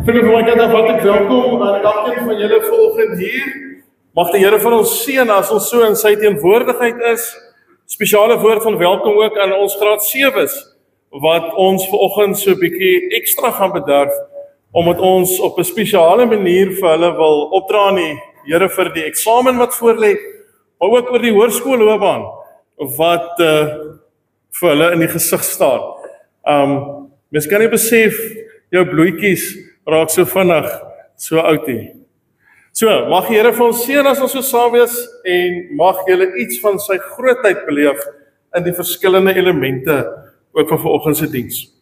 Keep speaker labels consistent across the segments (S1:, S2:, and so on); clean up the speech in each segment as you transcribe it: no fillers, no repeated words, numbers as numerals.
S1: Vriende van my kant af, hartlik welkom aan elkeen van julle vanoggend hier. Mag die Here vir ons seën as ons so in sy teenwoordigheid is. Spesiale woord van welkom ook aan ons graad 7's wat ons vanoggend so 'n bietjie ekstra gaan bederf omdat ons op 'n spesiale manier vir hulle wil opdra aan die Here vir die eksamen wat voorlê, maar ook oor die hoërskoolloopbaan wat vir hulle in die gesig staar. Mens kan nie besef jou bloetjies raak so vinnig, so oud nie. So, mag die Here vir ons seën as ons so saam wees en mag julle iets van sy grootheid beleef in die verskillende elemente ook van vanoggend se diens.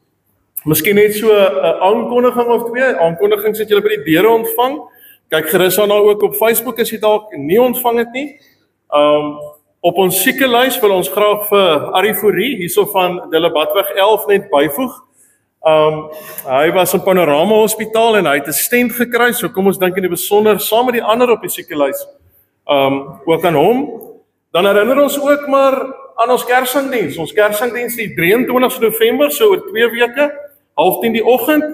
S1: Miskien net so 'n aankondiging of twee, aankondigings het julle by die deure ontvang. Kyk gerus daarna ook op Facebook as jy dalk nie ontvang het nie. Op ons siekelys wil ons graag vir Ariforie hierso van Delabatweg 11 net byvoeg. Hy was in Panorama Hospitaal en hy het 'n stent gekry, so kom ons dink in die besonder saam met die ander op die siekelys ook aan hom. Dan herinner ons ook maar aan ons Kersdiens. Ons Kersdiens die 23 November, so oor 2 weke, 9:30 die oggend.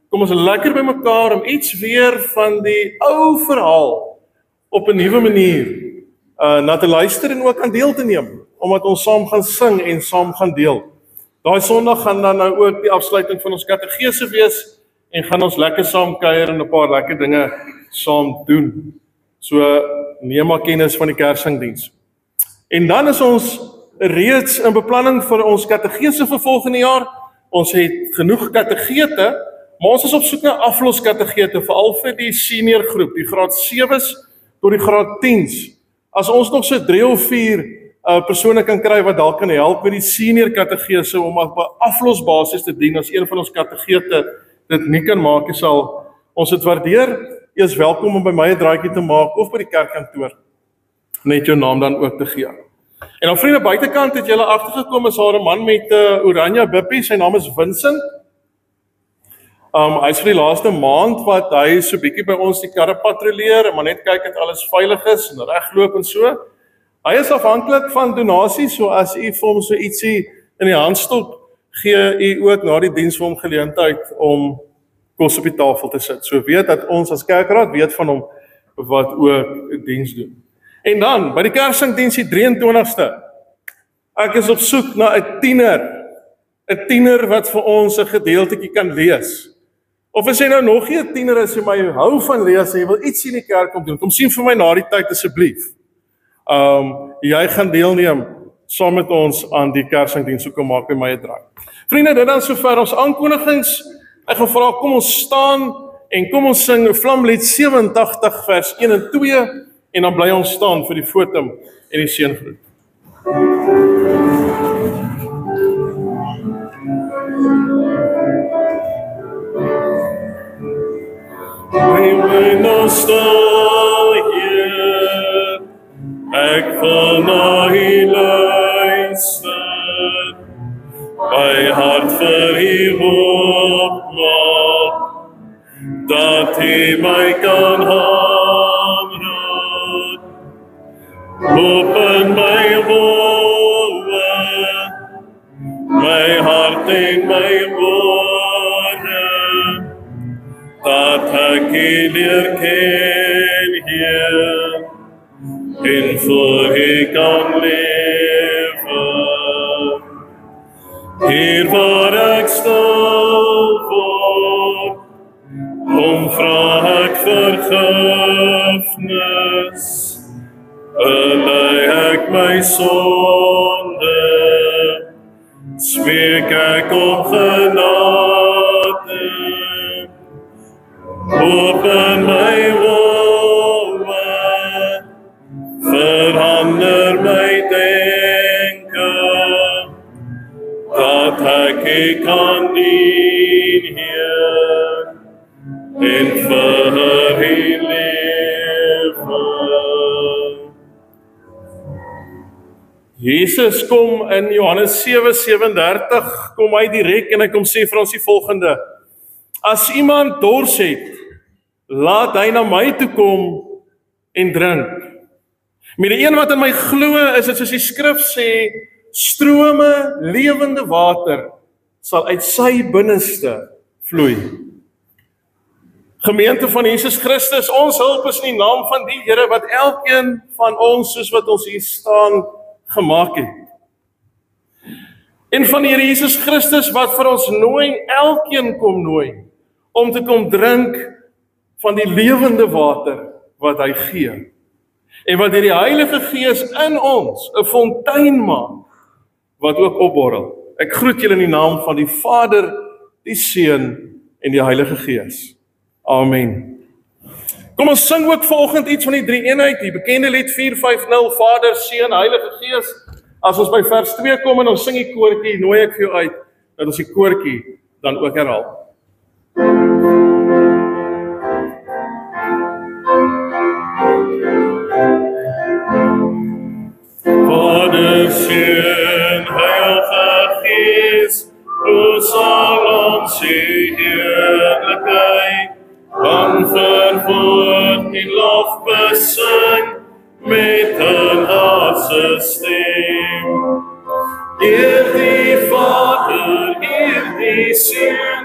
S1: Kom ons lekker by mekaar om iets weer van die ou verhaal op 'n nuwe manier na te luister en ook aan deel te neem, omdat ons saam gaan sing en saam gaan deel. Daai Sondag gaan dan nou ook die afsluiting van ons kategese wees en gaan ons lekker saam kuier en 'n paar lekker dinge saam doen. So neem maar kennis van die Kersdiens. En dan is ons reeds in beplanning vir ons kategese vir volgende jaar. Ons het genoeg kategete, maar ons is op soek na afloskategete veral vir die senior groep, die graad 7's tot die graad 10's. As ons nog so 3 of 4 persone kan kry wat dalk kan help met die senior kategese om op 'n aflosbasis te dien as een van ons kategete dit nie kan maak nie, sal ons dit waardeer. Jy is welkom om by my 'n draaitjie te maak of by die kerkkantoor net jou naam dan ook te gee. En dan vriende, buitekant het julle agtergekom is daar 'n man met 'n oranje bippie, sy naam is Vincent. Hy is vir die laaste maand wat hy so bietjie by ons die karre patrolleer, maar net kyk dat alles veilig is en regloop en so. Hy is afhanklik van donasies, so as u vir hom so ietsie in die hand stop, gee u ook na die diens vir hom geleentheid om kos op die tafel te sit. So weet dat ons as kerkraad weet van hom wat ook diens doen. En dan, by die Kersdiens die 23ste, ek is op soek na 'n tiener wat vir ons 'n gedeeltetjie kan lees. Of as jy nou nog nie 'n tiener is en my hou van lees en jy wil iets in die kerk kom doen, kom sien vir my na die tyd asseblief. Jy gaan deelneem saam met ons aan die Kersdiens, so kom maak by my 'n draai. Vriende, dit dan sover ons aankondigings. Ek gaan vra, kom ons staan en kom ons sing Vlamlied 87 vers 1 en 2 en dan bly ons staan vir die fotum en die seëngroet. Hy nou staan hier, ek van na hy luister, my hart vir hy opmaak, dat hy my kan hamraak, open my woe, my hart en my woorde, dat ek hy leer ken hier, en voor hy kan lewe. Hier waar ek stil word, vra ek vergifnis, bely ek my sonde, smeek ek om genade, open my woe, verander my denke, dat ek kan dien hier, en vir hy lewe. Jesus kom in Johannes 7:37, kom hy direk en hy kom sê vir ons die volgende: as iemand dors het, laat hy na my toe kom en drink. Met die een wat in my glo, is dit soos die skrif sê, strome lewende water sal uit sy binneste vloei. Gemeente van Jesus Christus, ons hulp is in die naam van die Here wat elkeen van ons, soos wat ons hier staan, gemaak het. En van die Here Jesus Christus wat vir ons nooi, elkeen kom nooi, om te kom drink van die lewende water wat hy gee. En wat deur die Heilige Gees in ons 'n fontein maak, wat ook opborrel. Ek groet julle in die naam van die Vader, die Seun en die Heilige Gees. Amen. Kom ons sing ook vanoggend iets van die drie-eenheid, die bekende lied 450, Vader, Seun, Heilige Gees. As ons by vers 2 kom en ons sing die koortjie, nooi ek vir jou uit, dat ons die koortjie dan ook herhaal. Vader, Seun, Heilige Gees, o sal ons die heerlikheid, dan verwoord die lof besing met 'n hartse stem. Eer die Vader, eer die Seun,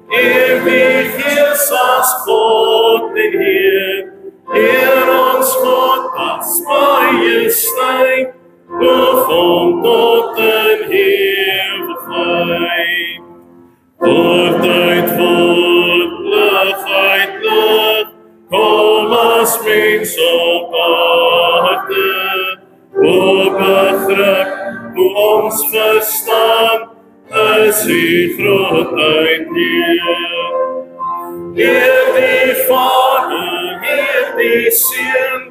S1: eer die Gees as God en Heer, eer ons God as majesteit, loof hom tot in ewigheid. Woord uit lig, kom as mens op aarde, o begrip, hoe ons verstaan, is die grootheid Heer. Eer die Vader, eer die Seun,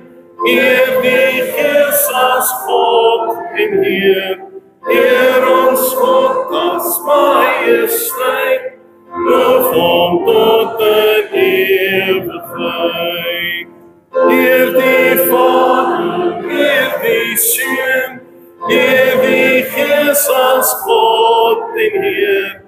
S1: eer die Gees as God en Heer, eer ons God as majesteit, loof hom tot in ewigheid. Eer die Vader, eer die Seun, eer die Gees as God en Heer,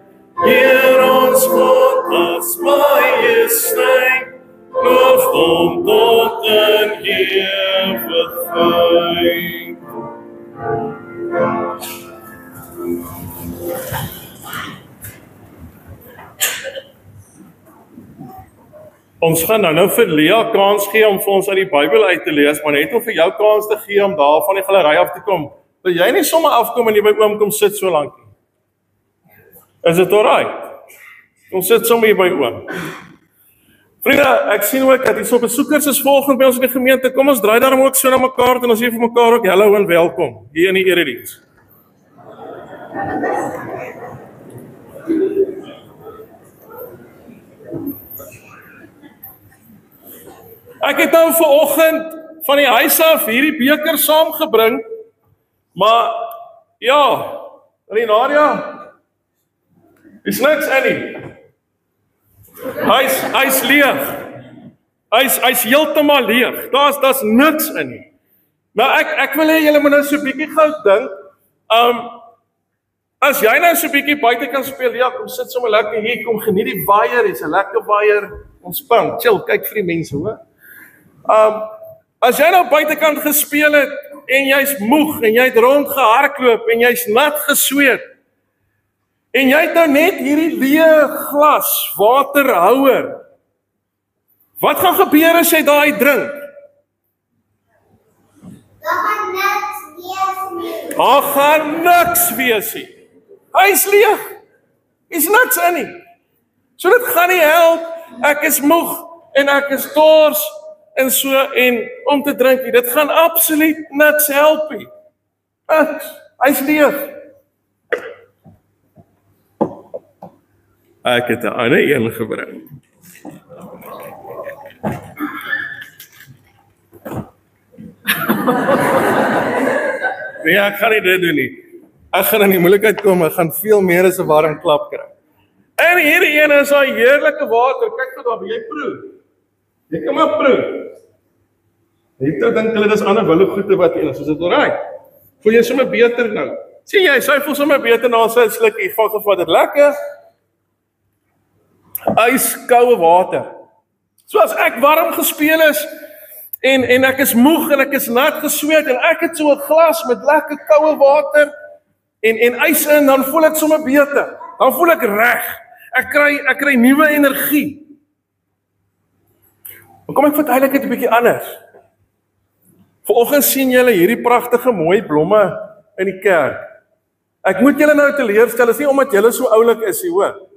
S1: eer ons God as majesteit, loof hom tot in ewigheid. Ons gaan nou vir Lea kans gee om vir ons uit die Bybel uit te lees, maar net om vir jou kans te gee om daar van die galery af te kom. Wil jy nie sommer afkom en jy by oom kom sit so lank nie? Is dit alright? Kom sit sommer hier by oom. Vriende, ek sien ook dat hier so besoekers is volgende by ons in die gemeente. Kom ons draai daarom ook so na mekaar en ons sê vir mekaar ook hallo en welkom hier in die erediens. Ek het nou vanoggend van die huis af hierdie beker saamgebring, maar ja, Renaria, is niks in nie. Hy's leeg. Hy's heeltemal leeg. Daar's niks in nie. Nou ek wil hê julle moet nou so 'n bietjie gou dink. As jy nou so 'n bietjie buite kan speel, ja, kom sit sommer lekker hier, kom geniet die waier, hier's 'n lekker waier. Ontspan, chill, kyk vir die mense, hoor. As jy nou buitekant gespeel het en jy's moeg en jy het rondgehardloop en jy's nat gesweet en jy het nou net hierdie leë glas waterhouer. Wat gaan gebeur as jy daai drink? Daar gaan niks wees nie. Hy's leeg. Hy's niks in nie. So dit gaan nie help. Ek is moeg en ek is dors en so en om te drink nie. Dit gaan absoluut niks help nie. Hy's leeg. Ek het 'n ander een gebring. Nee, ek gaan nie dit doen nie. Ek gaan in die moeilikheid kom, ek gaan veel meer as 'n warm klap kry. En hierdie een is daai heerlike water. Kyk gou daar, jy proe. Jy kan maar proe. Net nou dink hulle dis ander wille goede wat in is. Is dit alright? Voel jy sommer beter nou? Sien jy, sy voel sommer beter na sy slukkie van gevat. Dit lekker. Yskoue water. So as ek warm gespeel is en ek is moeg en ek is nat gesweet en ek het so 'n glas met lekker koue water en ys in, dan voel ek sommer beter. Dan voel ek reg. Ek kry nuwe energie. Maar kom ek verduidelik dit 'n bietjie anders. Vanoggend sien julle hierdie pragtige mooi blomme in die kerk. Ek moet julle nou teleurstel, is nie omdat julle so oulik is nie, hoor.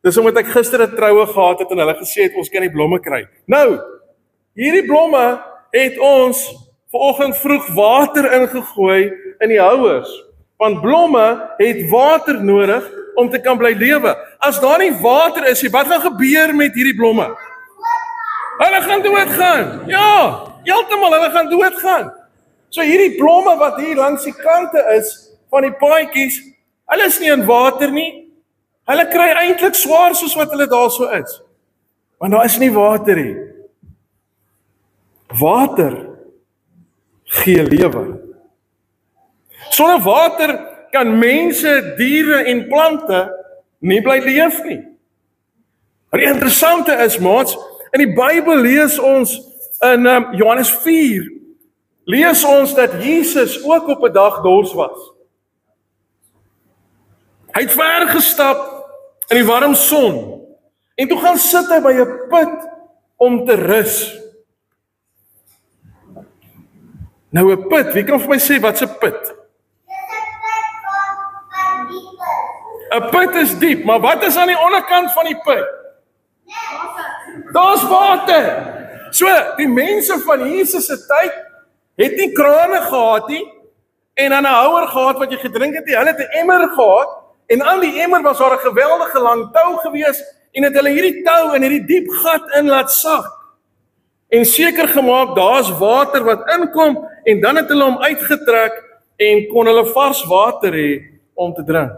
S1: Dis omdat ek gister 'n troue gehad het en hulle gesê het ons kan die blomme kry. Nou, hierdie blomme het ons vanoggend vroeg water ingegooi in die houers, want blomme het water nodig om te kan bly lewe. As daar nie water is nie, wat gaan gebeur met hierdie blomme? Hulle gaan doodgaan. Ja, heeltemal, hulle gaan doodgaan. So hierdie blomme wat hier langs die kante is van die paadjies, hulle is nie in water nie. Hulle kry eintlik swaar soos wat hulle daar so is. Want daar is nie water nie. Water gee lewe. Sonder water kan mense, diere en plante nie bly leef nie. Maar die interessante is, maats, in die Bybel lees ons in Johannes 4, lees ons dat Jesus ook op 'n dag dors was. Hy het ver gestap in die warm son, en toe gaan sit hy by 'n put om te rus. Nou 'n put, wie kan vir my sê wat's 'n put? 'n Put is diep, maar wat is aan die onderkant van die put? Daar's water. So, die mense van Jesus se tyd het nie krane gehad nie en dan 'n houer gehad wat jy gedrink het nie. Hulle het 'n emmer gehad en aan die emmer was daar 'n geweldige lang tou gewees en het hulle hierdie tou in hierdie diep gat in laat sak. En seker gemaak daar's water wat inkom en dan het hulle hom uitgetrek en kon hulle vars water hê om te drink.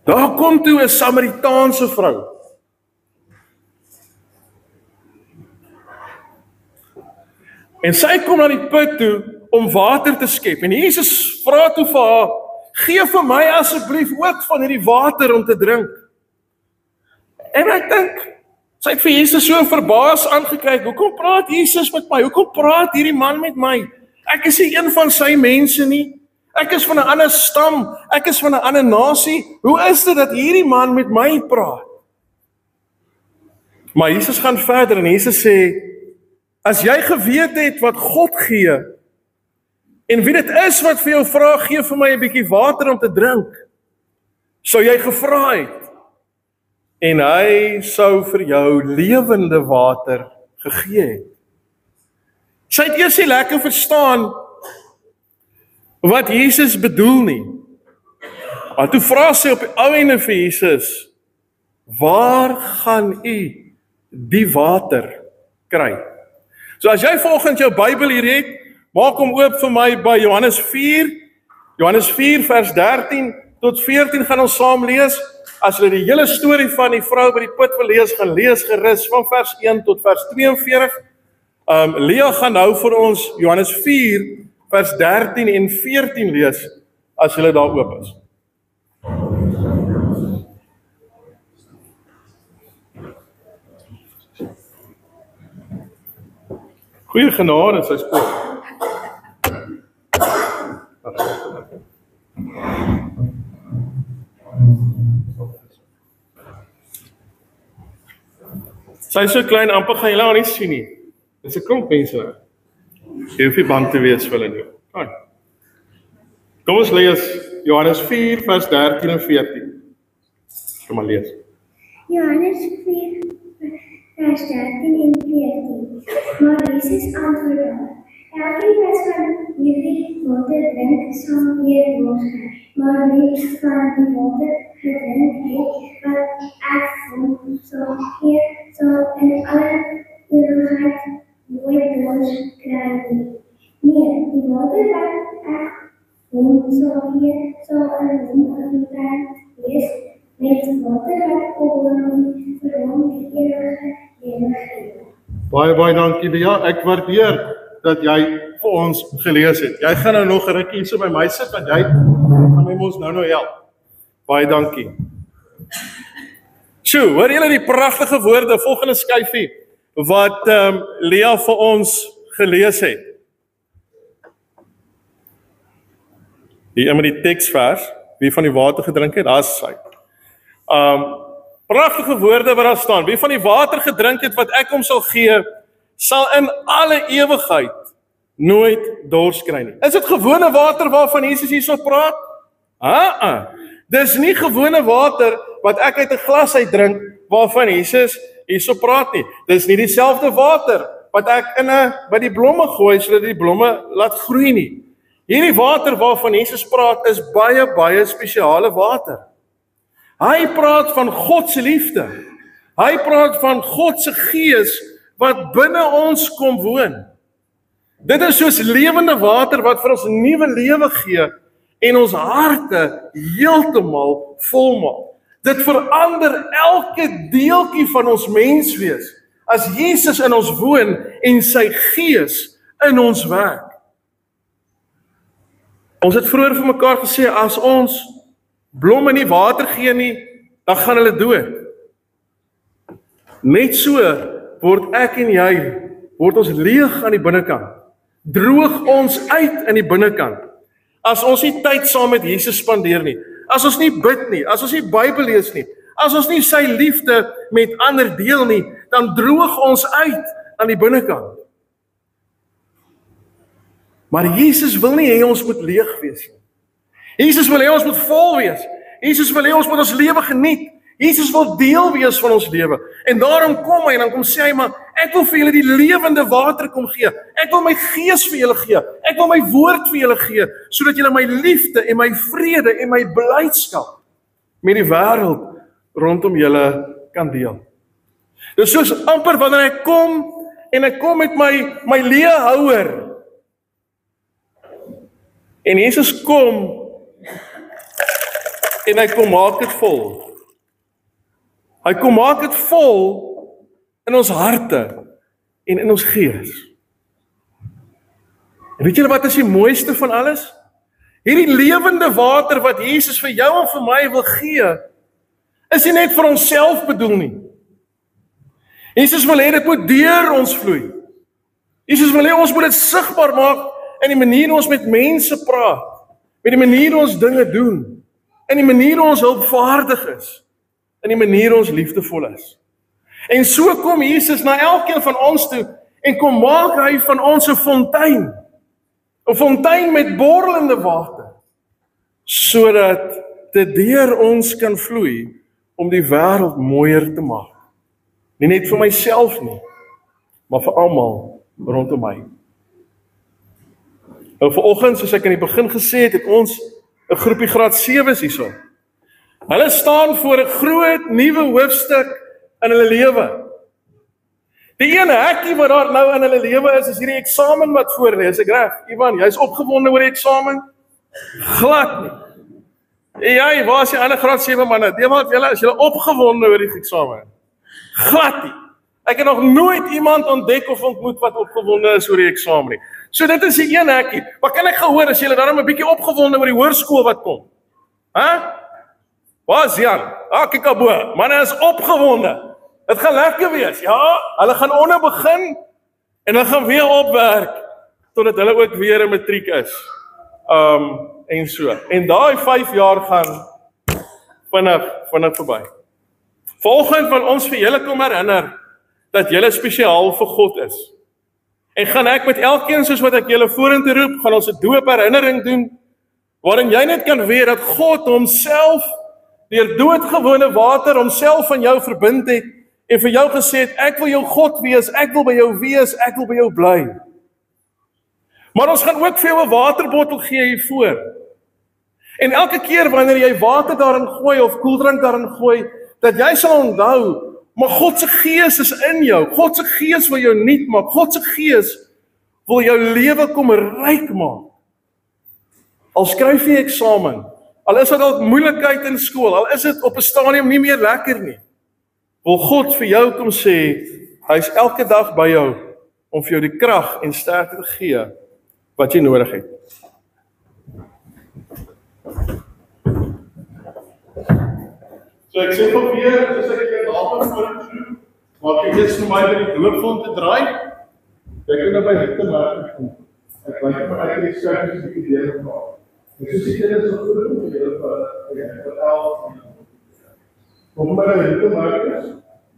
S1: Daar kom toe 'n Samaritaanse vrou. En sy kom na die put toe om water te skep. En Jesus vra toe vir haar, gee vir my asseblief ook van hierdie water om te drink. En ek dink, sy het vir Jesus so verbaas aangekyk, hoekom praat Jesus met my? Hoekom praat hierdie man met my? Ek is nie een van sy mense nie. Ek is van 'n ander stam, ek is van 'n ander nasie. Hoe is dit dat hierdie man met my praat? Maar Jesus gaan verder en Jesus sê, as jy geweet het wat God gee, en wie dit is wat vir jou vra, gee vir my 'n bietjie water om te drink, sou jy gevra het, en hy sou vir jou lewende water gegee het. Sy het eers nie lekker verstaan wat Jesus bedoel nie. Maar toe vra sy op die ou ende vir Jesus, waar gaan u die water kry? So as jy volgens jou Bybel hier het, maak hom oop vir my by Johannes 4. Johannes 4 vers 13 tot 14 gaan ons saam lees. As jy die hele storie van die vrou by die put wil lees, gaan lees gerus van vers 1 tot vers 42. Lea gaan nou vir ons Johannes 4 vers 13 en 14 lees, as jy daar oop is. Goeie genade, sy spoor. Sy is so klein, amper gaan jy haar nie sien nie. Dis 'n klomp mense nou. Jy hoef nie bang te wees vir hulle nie. Kom ons lees Johannes 4 vers 13 en 14. Kom maar lees.
S2: Johannes 4 vers 13 en 14. Maar Jesus antwoordde, elkeen wat van hierdie water drink, sal weer dors kry. Maar wie van die water gedrink het, wat ek vir hom sal gee, sal in alle ewigheid nooit dors kry nie. Nee, die water wat ek hom sal gee, sal in hom altyd wees, met water wat opbring vir hom die ewige lewe gee.
S1: Baie dankie, Lea. Ek waardeer dat jy vir ons gelees het. Jy gaan nou nog 'n rukkie so by my sit, want jy gaan my mos nou help. Baie dankie. Sjoe, hoor julle die pragtige woorde, volgende skyfie, wat Lea vir ons gelees het. Hier met die teksvers, wie van die water gedrink het, daar is sy. Pragtige woorde wat daar staan. Wie van die water gedrink het wat ek hom sal gee, sal in alle ewigheid nooit dors kry nie. Is dit gewone water waarvan Jesus hierso praat? Dis nie gewone water wat ek uit 'n glas uitdrink waarvan Jesus hierso praat nie. Dis nie dieselfde water wat ek by die blomme gooi sodat die blomme laat groei nie. Hierdie water waarvan Jesus praat is baie, baie spesiale water. Hy praat van God se liefde. Hy praat van God se gees wat binne ons kom woon. Dit is soos lewende water wat vir ons nuwe lewe gee en ons harte heeltemal volmaak. Dit verander elke deeltjie van ons menswees as Jesus in ons woon en sy gees in ons werk. Ons het vroeër vir mekaar gesê, as ons blomme nie water gee nie, dan gaan hulle dood. Net so word ek en jy, word ons leeg aan die binnekant. Droog ons uit in die binnekant. As ons nie tyd saam met Jesus spandeer nie, as ons nie bid nie, as ons nie Bybel lees nie, as ons nie sy liefde met ander deel nie, dan droog ons uit aan die binnekant. Maar Jesus wil nie hê ons moet leeg wees nie. Jesus wil hê ons moet vol wees. Jesus wil hê ons moet ons lewe geniet. Jesus wil deel wees van ons lewe. En daarom kom hy en dan kom sê hy, maar ek wil vir julle die lewende water kom gee. Ek wil my gees vir julle gee. Ek wil my woord vir julle gee, sodat julle my liefde en my vrede en my blydskap met die wêreld rondom julle kan deel. Dis soos amper wanneer ek kom en ek kom met my leë houer. En Jesus kom en hy kom maak dit vol. Hy kom maak dit vol in ons harte en in ons gees. En weet julle wat is die mooiste van alles? Hierdie lewende water wat Jesus vir jou en vir my wil gee, is nie net vir onsself bedoel nie. Jesus wil hê dit moet deur ons vloei. Jesus wil hê ons moet dit sigbaar maak in die manier ons met mense praat, met die manier ons dinge doen, in die manier ons hulpvaardig is, in die manier ons liefdevol is. En so kom Jesus na elkeen van ons toe en kom maak hy van ons 'n fontein met borrelende water, sodat dit deur ons kan vloei om die wêreld mooier te maak. Nie net vir myself nie, maar vir almal rondom my. Nou vanoggend, soos ek in die begin gesê het, het ons 'n groepie graad 7's hierso. Hulle staan voor 'n groot nuwe hoofstuk in hulle lewe. Die een hekkie wat daar nou in hulle lewe is hierdie eksamen wat voor lê. Is ek reg? Ivan, jy's opgewonde oor die eksamen? Glad nie. Jy, waar is die ander graad 7 manne? Dewald, julle is julle opgewonde oor die eksamen? Glad nie. Ek het nog nooit iemand ontdek of ontmoet wat opgewonde is oor die eksamen nie. So dit is die een hekkie. Wat kan ek gehoor as julle daarom 'n bietjie opgewonde oor die hoërskool wat kom? Waar is Jan? Kyk daar bo. Manne is opgewonde. Dit gaan lekker wees. Ja, hulle gaan onder begin en hulle gaan weer opwerk totdat hulle ook weer 'n matriek is. En so. En daai 5 jaar gaan vinnig verby. Volgende van ons vir julle kom herinner dat julle spesiaal vir God is. En gaan ek met elkeen soos wat ek julle vorentoe roep, gaan ons 'n doop herinnering doen waarin jy net kan weet dat God homself deur doodgewone water homself aan jou verbind het en vir jou gesê het, ek wil jou God wees, ek wil by jou wees, ek wil by jou bly. Maar ons gaan ook vir jou 'n waterbottel gee hiervoor. En elke keer wanneer jy water daarin gooi of koeldrank daarin gooi, dat jy sal onthou, maar God se gees is in jou. God se gees wil jou nuut maak. God se gees wil jou lewe kom ryk maak. Al skryf jy eksamen, al is dit dalk moeilikheid in skool, al is dit op 'n stadium nie meer lekker nie, wil God vir jou kom sê, hy is elke dag by jou om vir jou die krag en sterkte te gee wat jy nodig het. So ek sê van weer, soos ek hier daarvan voorgedoen, maak ek eers vir my by die doopvont te draai. Ek kan nou by hitte maak kom. Ek lyk maar uit die skryf is die deel van. Ek sê dit is so goed om julle vir 11. Kom maar naar de Marcus.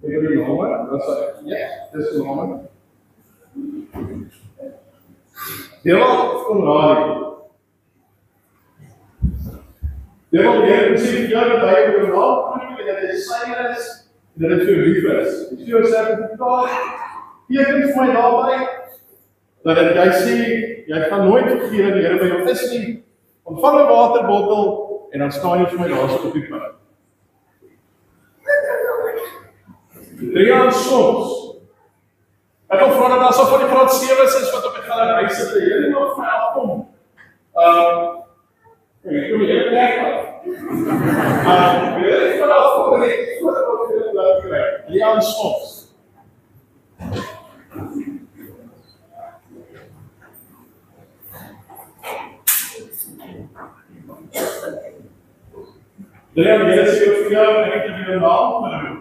S1: Ik heb je namen. Dat is ja, dat is de namen. Deel van radio. Deel van hier precies ja dat hij op een naam en dat is zijn is en dat het voor lief is. Dus jy sê hier komt my naby dat jy sê jy gaan nooit vergeet dat die Here by jou is nie. Ontvang 'n waterbottel en dan staan jy vir my daar so op die punt. Drie soms. Ek wil vra dat asof van die graad 7 is wat op die galery sit, die hele nog vir my afkom. Ek kom hier plek af. Weer vanaf voor net wat ek wil kry. Drie soms. Drie mense vir jou en ek het jou naam genoem.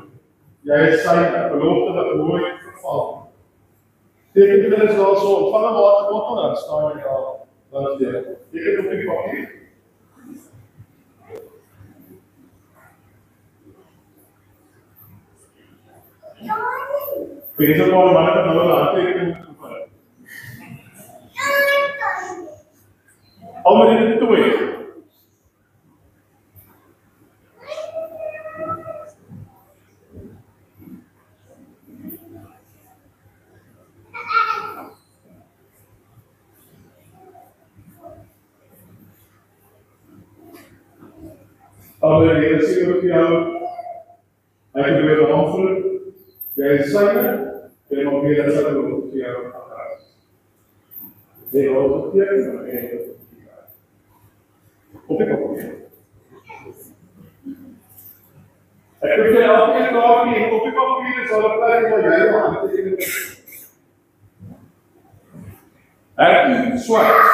S1: Jy is sy belofte wat nooit verval. Teken dit is daar so, ontvang 'n waterbottel dan staan jy daar. Dan is dit. Teken op die papier. Ek het al maar net nou 'n handtekening gevoel. Almal in die twee. Alweer hier sê ek vir jou, ek het weer 'n antwoord, jy is syne, jy mag weer dat sy ook vir jou gaan. Jy hoor het hier, en jy het op die papier. Ek het vir elke kaartjie op die papier, sal ek plek waar jy jou handtekening het. Ek het swart.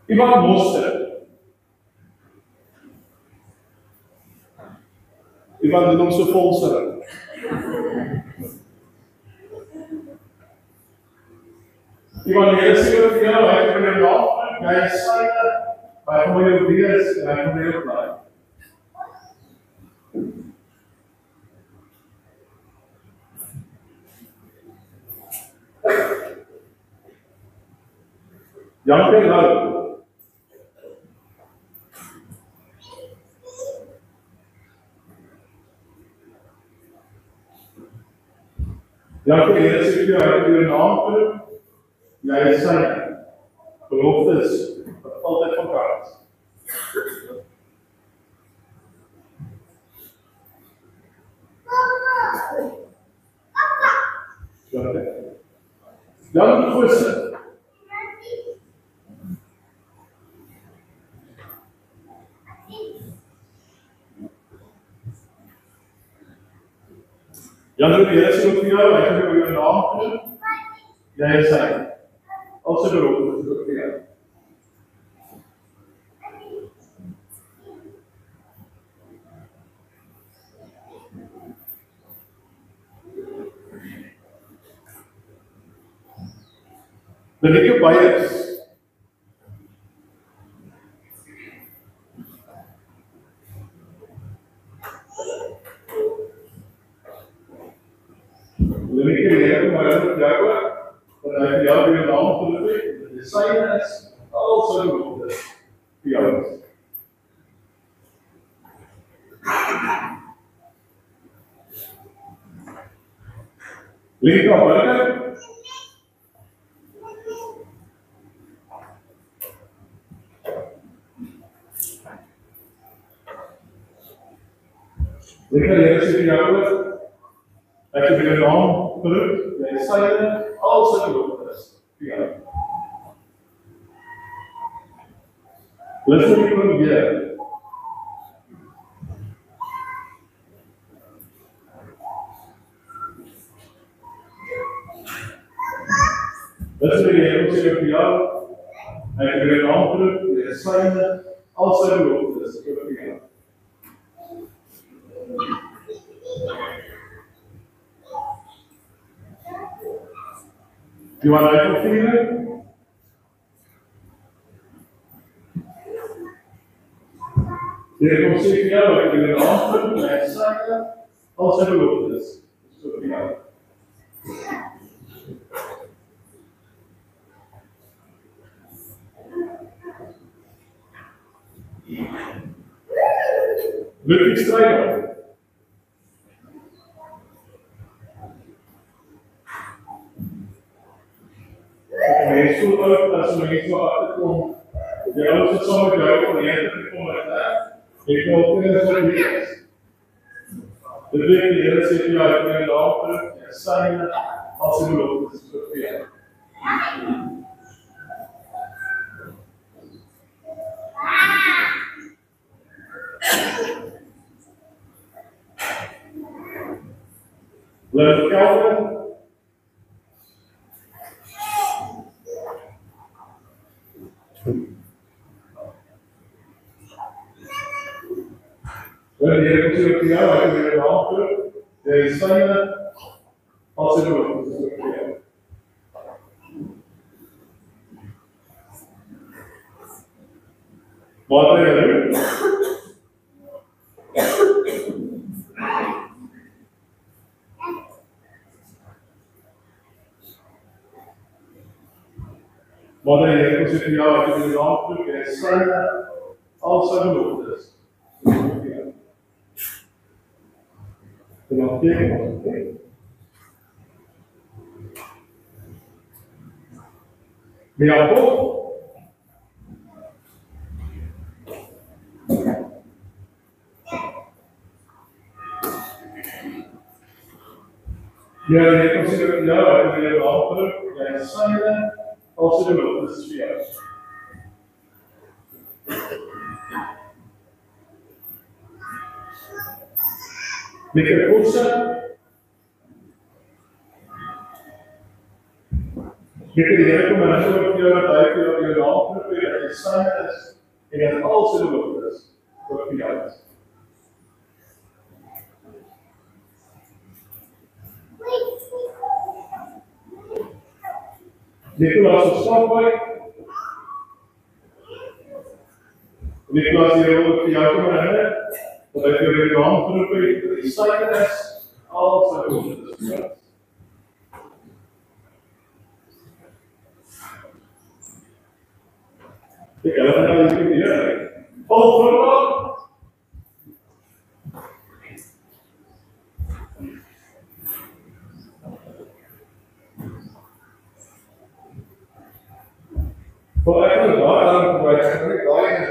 S1: Iemand moster. Iemand doen hom so volserig. Iemand hier sê vir jou, hy het jou naam, jy is syne, hy gaan jou wees, en hy gaan jou bly. Janke Lou. Ja, ek het sê vir jou naam genoem. Jy is sy beloftes wat altyd van krag is. Dan goeie. Jan het die Here sê vir jou, hy het jou naam genoem. Jy is sy. Als sy belofte is ook vir jou. Dan ek jou baie is. Dan ek jou Here maar met jou ook. Want hy het jou weer naam genoem. Die syne is al sy belofte vir jou. Lig op buite. Ek kan hier sê vir jou ook. Ek het jou naam genoem. Die syne al sy beloftes vir jou. Listen to me here. Listen to me here, sê vir jou. Ek het jou naam genoem. Die syne al sy beloftes vir jou. Johan uitgevieren. Hier kom sê vir jou, ek wil een antwoord, en hy sê, als hy beloof is. So vir jou. Ludwig Strijder. Hij is zo oud als hij niet zo achterkomt. De oudste zal met jou van je te komen. Ik wil kunnen zo niet. De Heer zegt jou uit mijn later en zijn als hij belooft is voor jou. Let Calvin. Wanneer de Heer komt voor jou, hij wil je hand de zijn als hij belooft is voor jou. Wat wil je doen? Wanneer de Heer komt voor jou, hij wil je hand de zijn als hij belooft is. En dan teken wat het maar Jacob. Ja, je kan zeggen, ja, ik wil je helpen. Jij zijn als je er wilt, dat is voor jou. Lekker koetsen. Lekker die hele mensen op jou dat hij voor jou helpen, dat je zijn is en dat alles in de lucht is. Voor jou. Nicolaas is slapbaar. Nicolaas hier wil voor jou komen herinneren. Dat hij voor je hand geroepen dat die zijn is alles in de lucht is. Ik heb het al eens hier. Volgende. Voor eigenlijk daar wij eigenlijk daar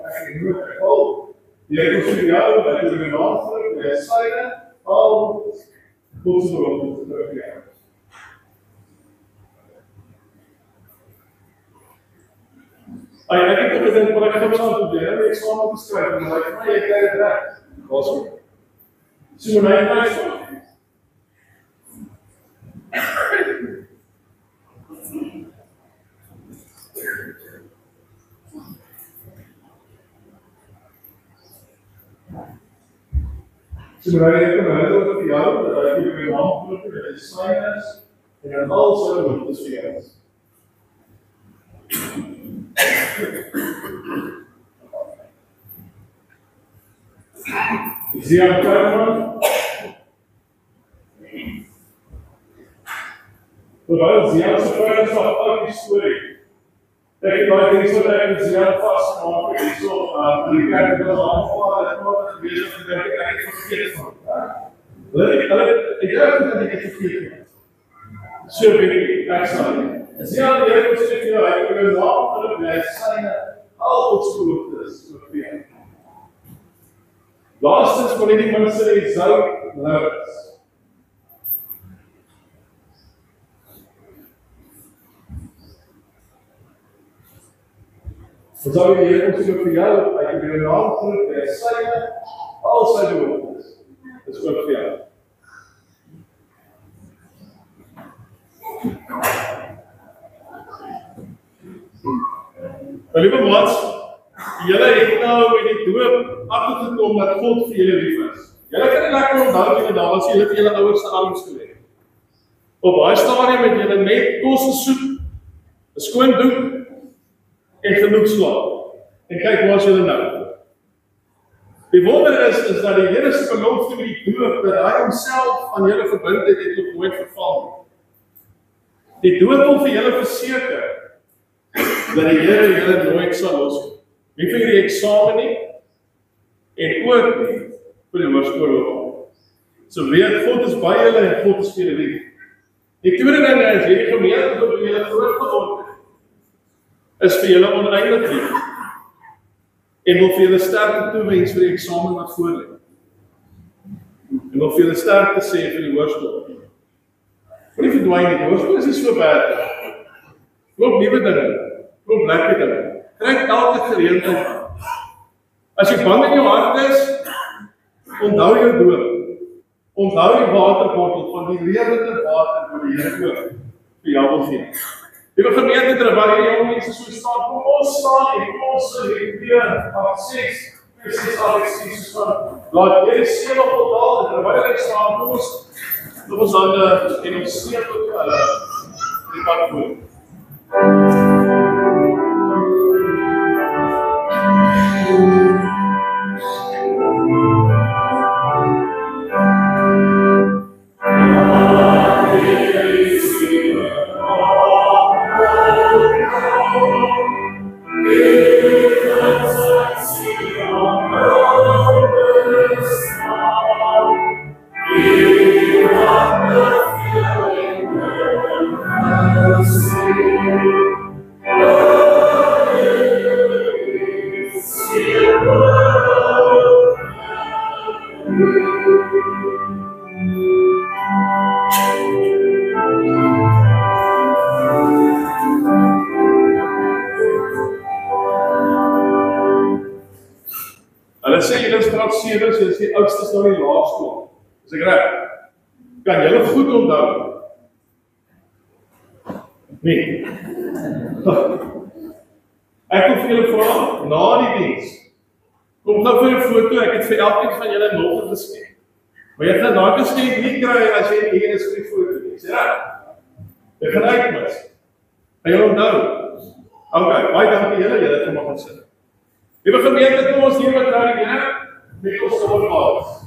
S1: eigenlijk nu geval. Je hebt dus jou dat je een antwoord bij zijde al goed zo terug. Ik heb het in wat ik heb aan het doen. Ik zal het beschrijven, maar ik ga je kijken daar. Was goed. Zie je mij thuis? Zie je mij even naar het jou dat ik je een antwoord dat je zijn is en dat alles zo wordt dus voor jou. Zie je aan het terwijl zie je aan het ook die story. Kijk, ik is zo dat ik zie aan vast, maar ik zo aan de kijk dat ze aanvallen en wat het is dat ik eigenlijk verkeerd van. Ik dacht dat ik het verkeerd heb. Zo ben ik eigenlijk. Zie aan de hele stukje uit, ik wil de hand van de zijn al goed goed is. Laatstens kon die mensen die zou leren. Dan zou je hier natuurlijk voor jou, dat je weer een hand terug bij zijn, als zij doen is. Dat is goed voor jou. Lieve maats, julle het nou by die doop agtergekom dat God vir julle lief is. Julle kan nie lekker onthou dat daar was julle vir julle ouers se arms gelê. Op baie stadium het julle net kos en soep, 'n skoon doek en genoeg slaap. En kyk waar is julle nou. Die wonder is dat die Here se belofte met die doop, dat hy homself aan julle verbind het nog nooit verval. Die doop wil vir julle verseker, dat die Here julle nooit sal los. Nie vir die eksamen nie, en ook nie vir die hoërskool. So weet, God is by julle en God is vir julle lief. Die tweede ding is, hierdie gemeente wat julle groot geword het, is vir julle oneindig lief. En wil vir julle sterkte toewens vir die eksamen wat voor lê. En wil vir julle sterkte sê vir die hoërskool. Moet nie verdwyn nie, die hoërskool is nie so bad. Loop nuwe dinge, loop lekker dinge. Kry elke geleentheid aan. As jy bang in jou hart is, onthou jou doop. Onthou die waterbottel van die lewende water wat die Here ook vir jou wil gee. Die gemeente terwyl die jong mense so staan, kom ons staan en kom ons sê, 6, vers 6, laat jy seën op altaar, en terwyl hy staan, kom ons hande en ons seën tot hulle die pad voor. Hulle sê julle is graad 7, so is die oudstes nou in die laerskool. Is ek reg? Kan julle goed onthou? Nee. Ek wil vir julle vra, na die diens, kom nou vir 'n foto, ek het vir elkeen van julle nog 'n geskenk. Maar jy gaan daai geskenk nie kry as jy hier is vir die foto nie, is reg? Jy gaan uitmis. En jy onthou. Okay, baie dankie julle, julle het mag sit. Liewe gemeente, kom ons hier met nou die Here, met ons gehoorbaar.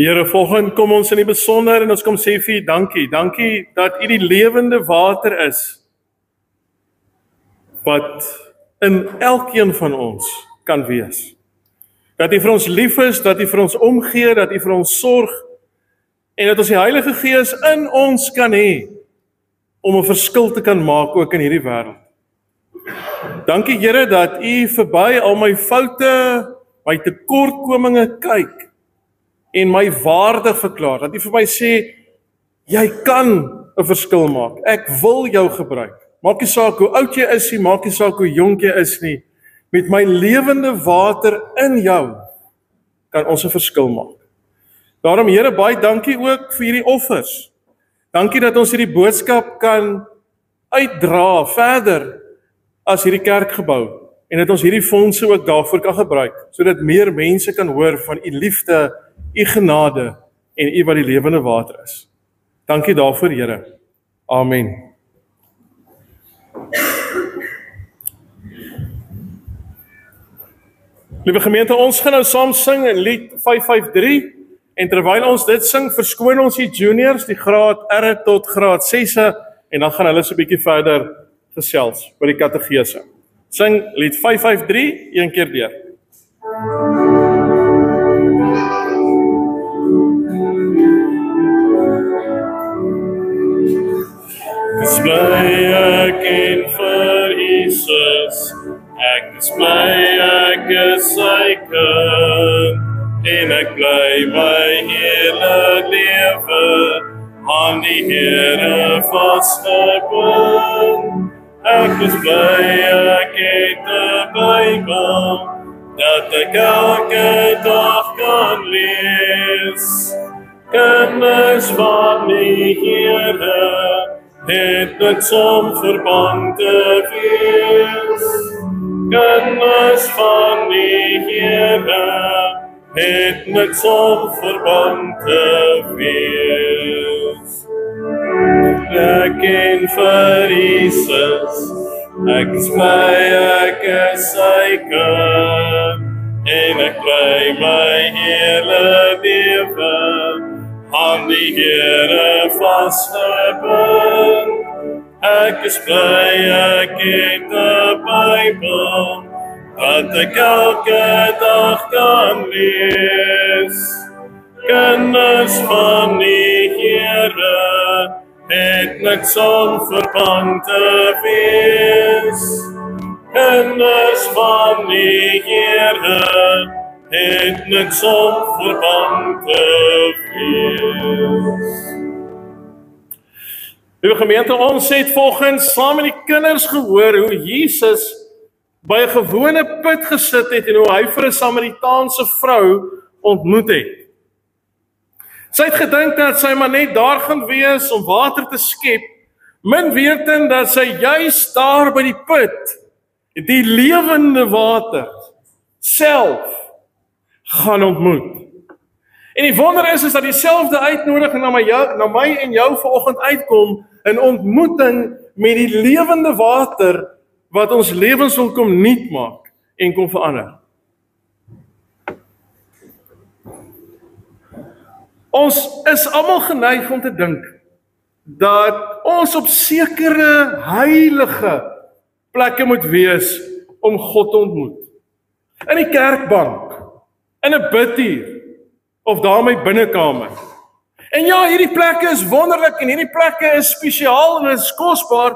S1: Here, volgende kom ons in die besonder en ons kom sê vir U dankie. Dankie dat U die lewende water is wat in elkeen van ons kan wees. Dat U vir ons lief is, dat U vir ons omgee, dat U vir ons sorg en dat ons die Heilige Gees in ons kan hê om 'n verskil te kan maak ook in hierdie wêreld. Dankie Here dat U verby al my foute, my tekortkominge kyk en my waardig verklaar. Dat U vir my sê, jy kan 'n verskil maak. Ek wil jou gebruik. Maak nie saak hoe oud jy is nie, maak nie saak hoe jonk jy is nie. Met my lewende water in jou kan ons 'n verskil maak. Daarom Here, baie dankie ook vir hierdie offers. Dankie dat ons hierdie boodskap kan uitdra verder as hierdie kerkgebou en dat ons hierdie fondse ook daarvoor kan gebruik, sodat meer mense kan hoor van U liefde, U genade en U wat die lewende water is. Dankie daarvoor, Here. Amen. Liewe gemeente, ons gaan nou saam sing in lied 553 en terwyl ons dit sing, verskoon ons die juniors, die graad R tot graad 6 en dan gaan hulle so 'n bietjie verder gesels oor die kategese. Sing lied 553 een keer deur. Dis bly ek en vir Jesus, ek is bly ek is sy kind, en ek bly my hele lewe aan die Here vasgebind. Ek is bly ek het 'n Bybel, dat ek elke dag kan lees. Kennis van die Here, het niks om verband te wees. Kennis van die Here, het niks om verband te wees. Ek en vir Jesus, ek is bly ek is sy kind, en ek bly my hele lewe aan die Here vasgebind. Ek is bly ek het 'n Bybel, dat ek elke dag kan lees. Kennis van die Here, het niks om verband te wees. Kennis van die Here, het niks om verband te wees. Liewe gemeente, ons het volgens saam met die kinders gehoor hoe Jesus by 'n gewone put gesit het en hoe hy vir 'n Samaritaanse vrou ontmoet het. Sy het gedink dat sy maar net daar gaan wees om water te skep, min wetend dat sy juis daar by die put die lewende water self gaan ontmoet. En die wonder is dat dieselfde uitnodiging na my en jou vanoggend uitkom, 'n ontmoeting met die lewende water wat ons lewens wil kom nuut maak en kom verander. Ons is almal geneig om te dink dat ons op sekere heilige plekke moet wees om God te ontmoet. In die kerkbank, in 'n bidhuur of daar in my binnekamer. En ja, hierdie plekke is wonderlik en hierdie plekke is spesiaal en is kosbaar,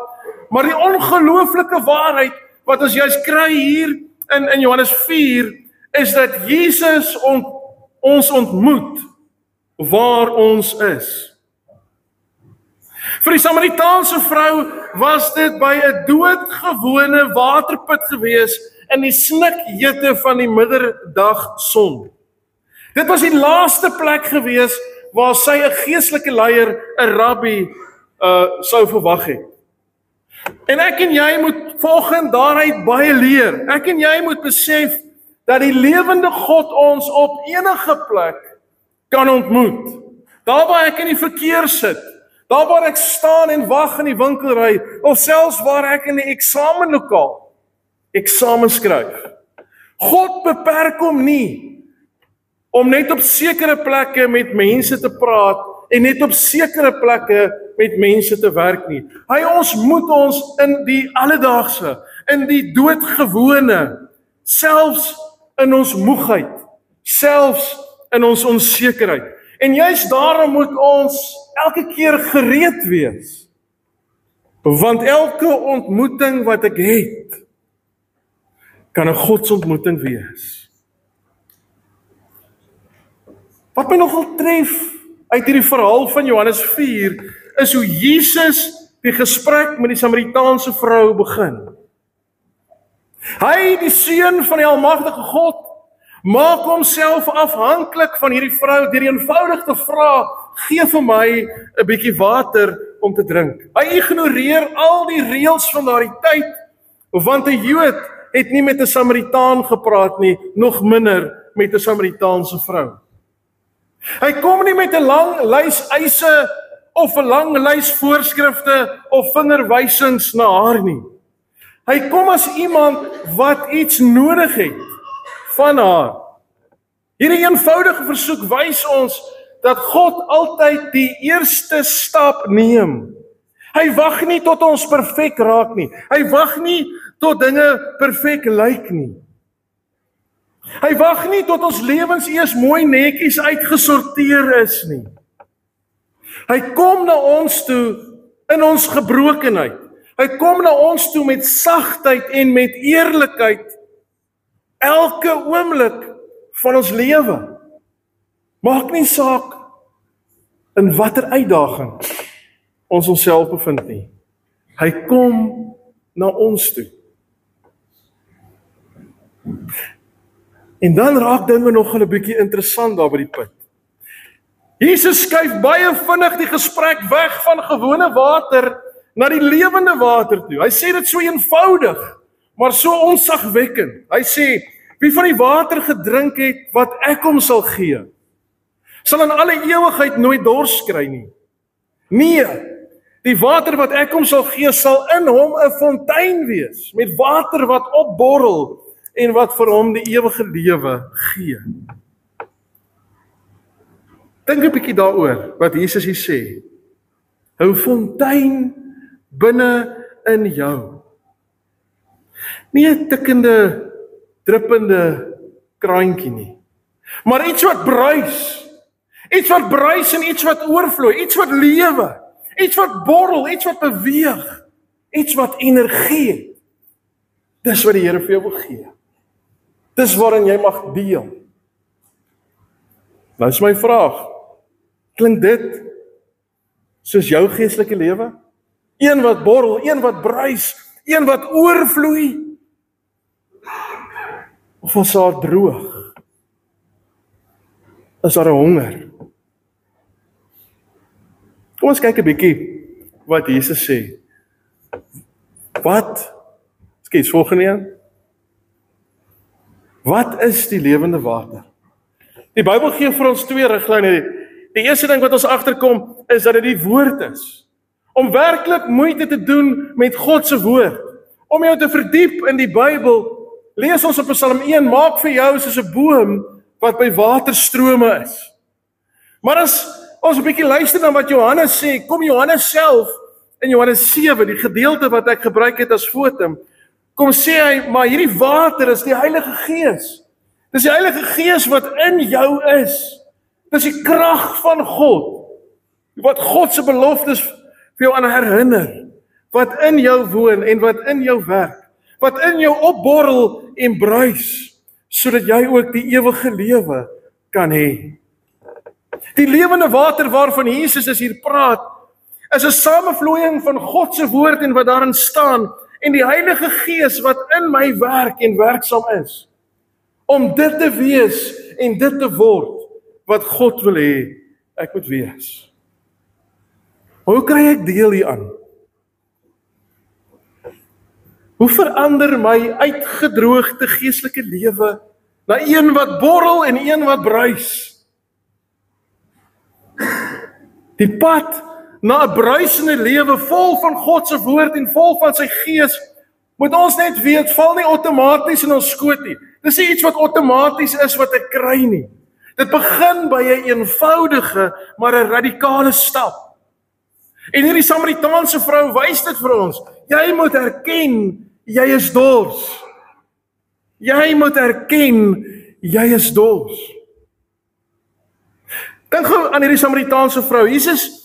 S1: maar die ongelooflike waarheid wat ons juis kry hier in Johannes 4 is dat Jesus ons ontmoet waar ons is. Vir die Samaritaanse vrou was dit by 'n doodgewone waterput gewees in die snikhitte van die midderdagson. Dit was die laaste plek gewees waar sy 'n geestelike leier, 'n rabbi, sou verwag het. En ek en jy moet volgens daaruit baie leer. Ek en jy moet besef dat die lewende God ons op enige plek kan ontmoet. Daar waar ek in die verkeer sit, daar waar ek staan en wag in die winkelry, of selfs waar ek in die eksamen skryf. God beperk hom nie om net op sekere plekke met mense te praat en net op sekere plekke met mense te werk nie. Hy ontmoet ons in die alledaagse, in die doodgewone, selfs in ons moegheid, selfs in ons onsekerheid. En juist daarom moet ons elke keer gereed wees. Want elke ontmoeting wat ek het, kan 'n godsontmoeting wees. Wat my nogal tref uit hierdie verhaal van Johannes 4, is hoe Jesus die gesprek met die Samaritaanse vrou begin. Hy, die seun van die almagtige God, maak homself afhanklik van hierdie vrou deur eenvoudig te vra, gee vir my 'n bietjie water om te drink. Hy ignoreer al die reëls van daardie tyd, want 'n Jood het nie met 'n Samaritaan gepraat nie, nog minder met 'n Samaritaanse vrou. Hy kom nie met 'n lang lys eise of 'n lang lys voorskrifte of vingerwysings na haar nie. Hy kom as iemand wat iets nodig het van haar. Hierdie eenvoudige versoek wys ons dat God altyd die eerste stap neem. Hy wag nie tot ons perfek raak nie. Hy wag nie tot dinge perfek lyk nie. Hy wag nie tot ons lewens eers mooi netjies uitgesorteer is nie. Hy kom na ons toe in ons gebrokenheid. Hy kom na ons toe met sagtheid en met eerlikheid elke oomblik van ons lewe. Maak nie saak in watter uitdaging ons onsself bevind nie. Hy kom na ons toe. En dan raak dinge nog 'n bietjie interessant daar by die punt. Jesus skuif baie vinnig die gesprek weg van gewone water na die lewende water toe. Hy sê dit so eenvoudig, maar so onsagwekkend. Hy sê, wie van die water gedrink het wat ek hom sal gee, sal in alle ewigheid nooit dors kry nie. Nee, die water wat ek hom sal gee, sal in hom 'n fontein wees, met water wat opborrel en wat vir hom die ewige lewe gee. Dink 'n bietjie daaroor wat Jesus hier sê. 'n Fontein binne in jou. Nie 'n tikkende, druppende kraantjie nie, maar iets wat bruis. Iets wat bruis en iets wat oorvloei, iets wat lewe, iets wat borrel, iets wat beweeg, iets wat energie het. Dis wat die Here vir jou wil gee. Dis waarin jy mag deel. Nou is my vraag, klink dit soos jou geestelike lewe? Een wat borrel, een wat bruis, een wat oorvloei? Of is daar droog? Is daar 'n honger? Kom ons kyk 'n bietjie wat Jesus sê. Skies volgende een. Wat is die lewende water? Die Bybel gee vir ons twee riglyne. Die eerste ding wat ons agterkom is dat dit die woord is. Om werklik moeite te doen met God se woord. Om jou te verdiep in die Bybel, lees ons op Psalm 1, maak vir jou soos 'n boom wat by waterstrome is. Maar as ons 'n bietjie luister na wat Johannes sê, kom Johannes self in Johannes 7, die gedeelte wat ek gebruik het as fotum, kom sê hy, maar hierdie water is die Heilige Gees. Dis die Heilige Gees wat in jou is. Dis die krag van God, wat God se beloftes vir jou aan herinner, wat in jou woon en wat in jou werk, wat in jou opborrel en bruis, sodat jy ook die ewige lewe kan hê. Die lewende water waarvan Jesus hier praat, is 'n samevloeiing van God se woord en wat daarin staan, en die Heilige Gees wat in my werk en werksaam is, om dit te wees en dit te word, wat God wil hê ek moet wees. Hoe kry ek deel hieraan? Hoe verander my uitgedroogde geestelike lewe na een wat borrel en een wat bruis? Die pad na 'n bruisende lewe vol van God se woord en vol van sy Gees, moet ons net weet, val nie outomaties in ons skoot nie. Dis nie iets wat outomaties is wat ek kry nie. Dit begin by 'n eenvoudige, maar 'n radikale stap. En hierdie Samaritaanse vrou wys dit vir ons. Jy moet erken, jy is dors. Jy moet erken, jy is dors. Dink gou aan hierdie Samaritaanse vrou. Jesus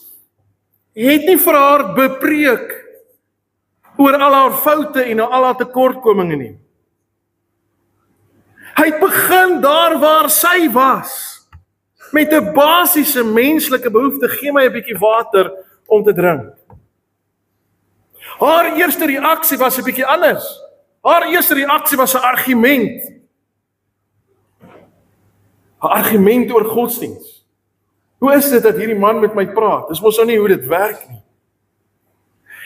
S1: het nie vir haar bepreek oor al haar foute en al haar tekortkominge nie. Hy het begin daar waar sy was, met 'n basiese menslike behoefte, gee my 'n bietjie water om te drink. Haar eerste reaksie was 'n bietjie anders. Haar eerste reaksie was 'n argument. 'n Argument oor godsdiens. Hoe is dit dat hierdie man met my praat? Dis mos nou nie hoe dit werk nie.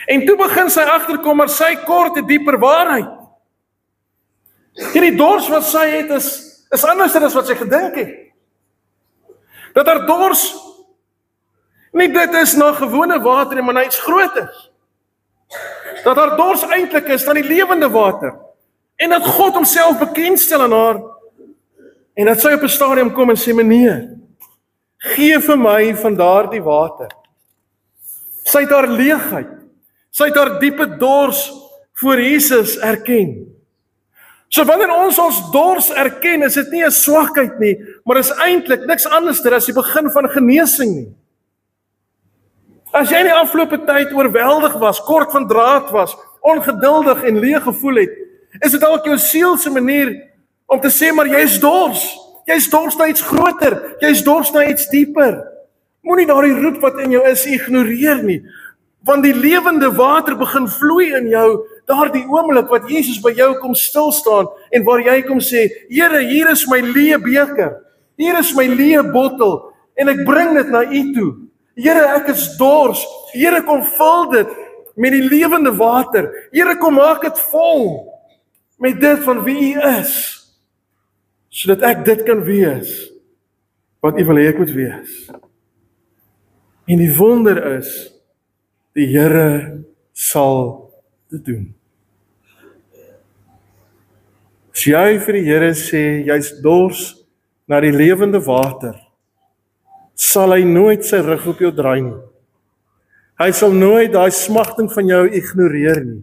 S1: En toe begin sy agterkom, maar sy kort 'n dieper waarheid. Hierdie dors wat sy het is anders as wat sy gedink het. Dat haar dors nie dit is na gewone water, maar na iets groter. Dat haar dors eintlik is aan die lewende water. En dat God homself bekendstel aan haar. En dat sy op 'n stadium kom en sê, meneer, gee vir my van daardie water. Sy het haar leegheid, sy het haar diepe dors voor Jesus erken. So wanneer ons dors erken, is dit nie 'n swakheid nie, maar is eintlik niks anders as die begin van genesing nie. As jy in die afgelope tyd oorweldig was, kort van draad was, ongeduldig en leeg gevoel het, is dit dalk jou siel se manier om te sê, maar jy is dors. Jy is dors na iets groter, jy is dors na iets dieper. Moenie daardie roep wat in jou is ignoreer nie, want die lewende water begin vloei in jou, daardie oomblik wat Jesus by jou kom stil staan, en waar jy kom sê, Here, hier is my leë beker, hier is my leë bottel, en ek bring dit na U toe. Here, ek is dors, Here, kom vul dit met die lewende water, Here, kom maak dit vol, met dit van wie U is, sodat ek dit kan wees, wat U wil hê ek moet wees. En die wonder is, die Here sal dit doen. As jy vir die Here sê, jy's dors na die lewende water, sal hy nooit sy rug op jou draai nie. Hy sal nooit daai smagting van jou ignoreer nie.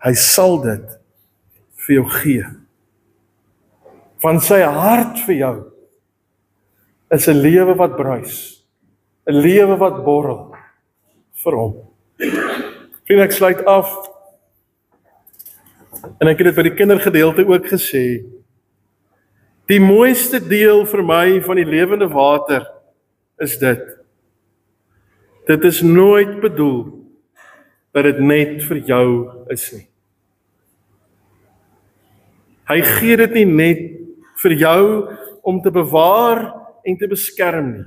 S1: Hy sal dit vir jou gee. Van sy hart vir jou is 'n lewe wat bruis, 'n lewe wat borrel vir hom. Vriende, ek sluit af. En ek het dit by die kindergedeelte ook gesê. Die mooiste deel vir my van die lewende water is dit. Dit is nooit bedoel dat dit net vir jou is nie. Hy gee dit nie net vir jou om te bewaar en te beskerm nie.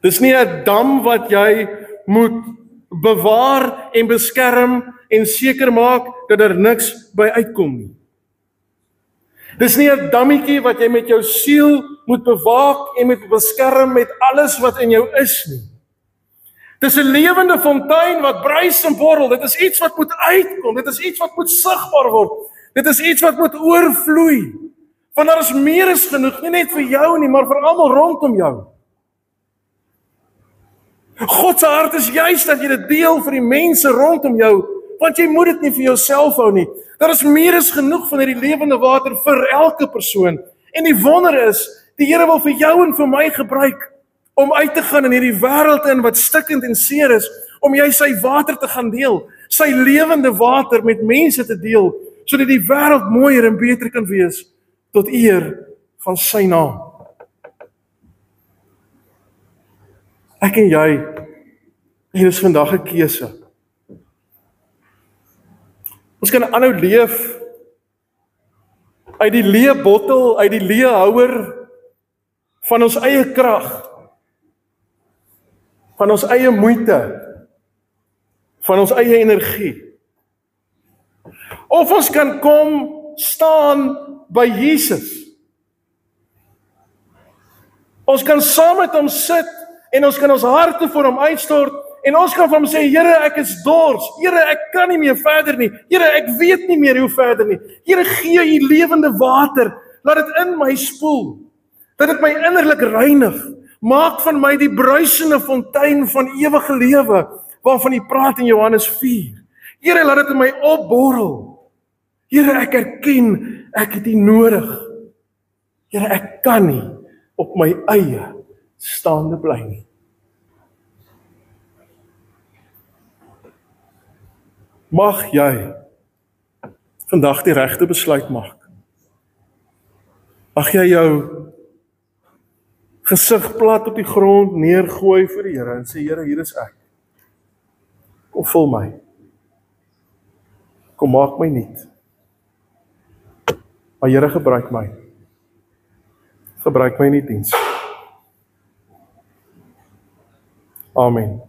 S1: Dis nie 'n dam wat jy moet bewaar en beskerm en seker maak dat daar niks by uitkom nie. Dis nie 'n dammetjie wat jy met jou siel moet bewaak en moet beskerm met alles wat in jou is nie. Dis 'n lewende fontein wat bruis en borrel. Dit is iets wat moet uitkom. Dit is iets wat moet sigbaar word. Dit is iets wat moet oorvloei. Want daar is meer as genoeg, nie net vir jou nie, maar vir almal rondom jou. God se hart is juist dat jy dit deel vir die mense rondom jou, want jy moet dit nie vir jouself hou nie. Daar is meer as genoeg van hierdie lewende water vir elke persoon. En die wonder is, die Here wil vir jou en vir my gebruik om uit te gaan in hierdie wêreld in wat stikkend en seer is, om jy sy water te gaan deel, sy lewende water met mense te deel, sodat die wêreld mooier en beter kan wees tot eer van sy naam. Ek en jy, hier is vandag 'n keuse. Ons kan aanhou leef uit die leë bottel, uit die leë houer van ons eie krag, van ons eie moeite, van ons eie energie. Of ons kan kom staan by Jesus. Ons kan saam met hom sit en ons kan ons harte voor hom uitstort en ons kan vir hom sê, Here, ek is dors. Here, ek kan nie meer verder nie. Here, ek weet nie meer hoe verder nie. Here, gee U lewende water. Laat dit in my spoel. dat dit my innerlik reinig. Maak van my die bruisende fontein van ewige lewe, waarvan U praat in Johannes 4. Here, laat dit in my opborrel. Here, ek erken, ek het U nodig. Here, ek kan nie op my eie staande bly nie. Mag jy vandag die regte besluit maak. Mag jy jou gesig plat op die grond neergooi vir die Here en sê, Here, hier is ek. Kom vul my. Kom maak my nuut. Maar Here, gebruik my. Gebruik my in U diens. Amen.